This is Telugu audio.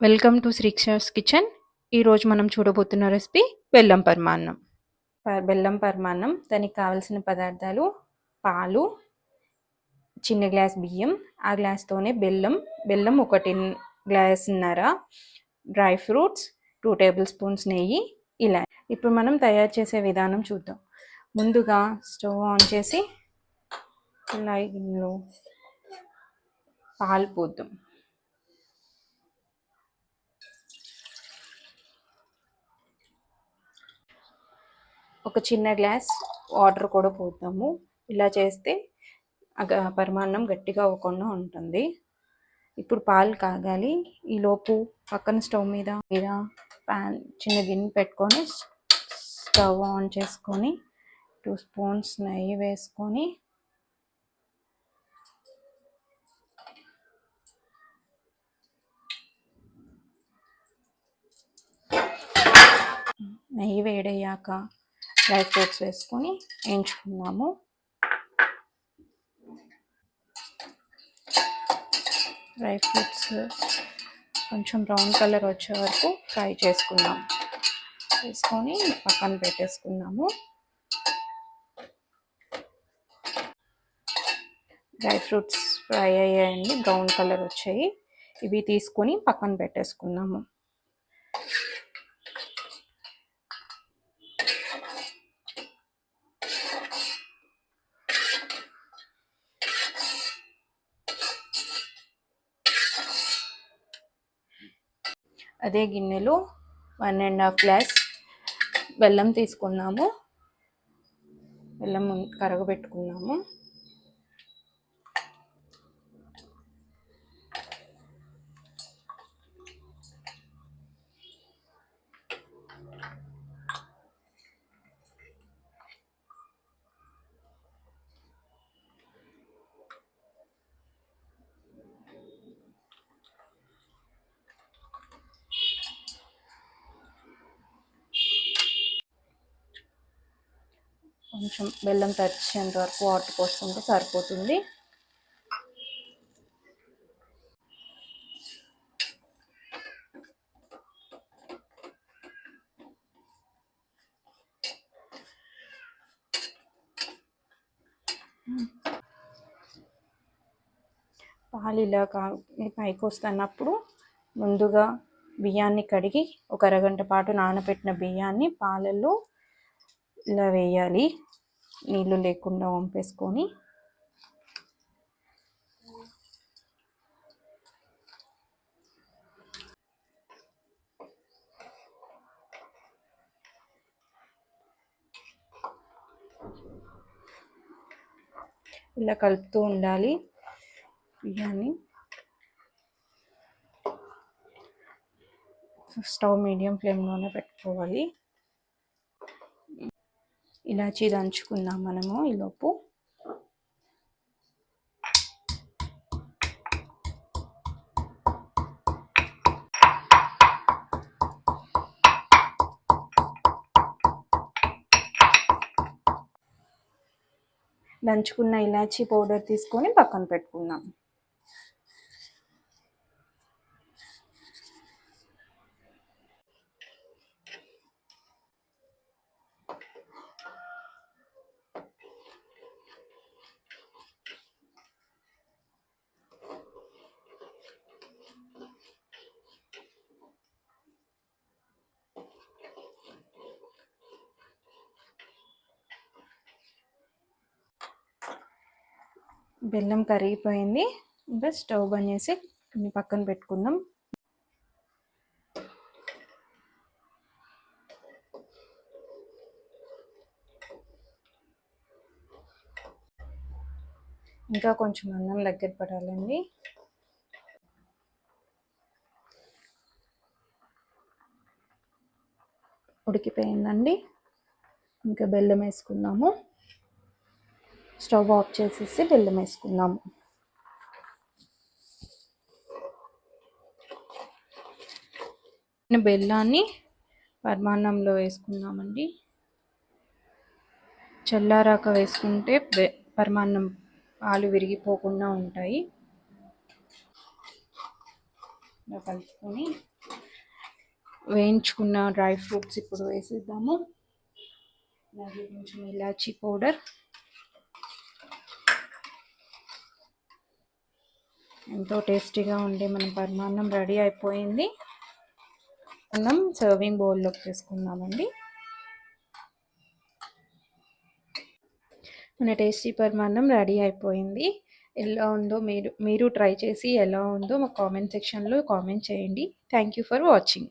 Welcome to Srikshas kitchen. ఈరోజు మనం చూడబోతున్న రెసిపీ బెల్లం పరమాన్నం. బెల్లం పరమాన్నం దానికి కావలసిన పదార్థాలు: పాలు, చిన్న గ్లాస్ బియ్యం, ఆ గ్లాస్తోనే బెల్లం 1 గ్లాసున్నర, డ్రై ఫ్రూట్స్, 2 టేబుల్ స్పూన్స్ నెయ్యి, ఇలా. ఇప్పుడు మనం తయారు చేసే విధానం చూద్దాం. ముందుగా స్టవ్ ఆన్ చేసి గిన్నెలో పాలు పోద్దాం. ఒక చిన్న గ్లాస్ వాటర్ కూడా పోద్దాము. ఇలా చేస్తే పరమాన్నం గట్టిగా అవ్వకుండా ఉంటుంది. ఇప్పుడు పాలు కాగాలి. ఈలోపు పక్కన స్టవ్ మీద ప్యాన్ చిన్న గిన్నె పెట్టుకొని స్టవ్ ఆన్ చేసుకొని 2 స్పూన్స్ నెయ్యి వేసుకొని నెయ్యి వేడయ్యాక డ్రై ఫ్రూట్స్ వేసుకొని వేయించుకున్నాము. డ్రై ఫ్రూట్స్ కొంచెం బ్రౌన్ కలర్ వచ్చే వరకు ఫ్రై చేసుకున్నాం. వేసుకొని పక్కన పెట్టేసుకున్నాము. డ్రై ఫ్రూట్స్ ఫ్రై అయ్యాయండి, బ్రౌన్ కలర్ వచ్చాయి. ఇవి తీసుకొని పక్కన పెట్టేసుకున్నాము. అదే గిన్నెలో 1.5 గ్లాస్ బెల్లం తీసుకున్నాము. బెల్లం కరగబెట్టుకున్నాము. కొంచెం బెల్లం తరిచేంత వరకు వాటర్ పోసుకుంటే సరిపోతుంది. పాలు ఇలా పైకి వస్తున్నప్పుడు ముందుగా బియ్యాన్ని కడిగి ఒక అరగంట పాటు నానబెట్టిన బియ్యాన్ని పాలల్లో ఇలా వేయాలి. నీళ్ళు లేకుండా వంపేసుకొని ఇలా కలుపుతూ ఉండాలి. బియ్యాన్ని స్టవ్ మీడియం ఫ్లేమ్లోనే పెట్టుకోవాలి. ఇలాచీ దంచుకుందాం మనము ఈలోపు. దంచుకున్న ఇలాచీ పౌడర్ తీసుకొని పక్కన పెట్టుకుందాం. బెల్లం కరిగిపోయింది. ఇంకా స్టవ్ బంద్ చేసి పక్కన పెట్టుకుందాం. ఇంకా కొంచెం అన్నం దగ్గర పడాలండి. ఉడికిపోయిందండి. ఇంకా బెల్లం వేసుకున్నాము. స్టవ్ ఆఫ్ చేసేసి బెల్లం వేసుకున్నాము. బెల్లాన్ని పరమాన్నంలో వేసుకున్నామండి. చల్లారాక వేసుకుంటే పరమాన్నం పాలు విరిగిపోకుండా ఉంటాయి. ఇలా కలుపుకొని వేయించుకున్న డ్రై ఫ్రూట్స్ ఇప్పుడు వేసేద్దాము. అలాగే కొంచెం ఇలాచీ పౌడర్, ఎంతో టేస్టీగా ఉండే మన పరమాన్నం రెడీ అయిపోయింది. మనం సర్వింగ్ బౌల్లోకి తీసుకుందామండి. మన టేస్టీ పరమాన్నం రెడీ అయిపోయింది. ఎలా ఉందో మీరు ట్రై చేసి ఎలా ఉందో మా కామెంట్ సెక్షన్లో కామెంట్ చేయండి. Thank you for watching.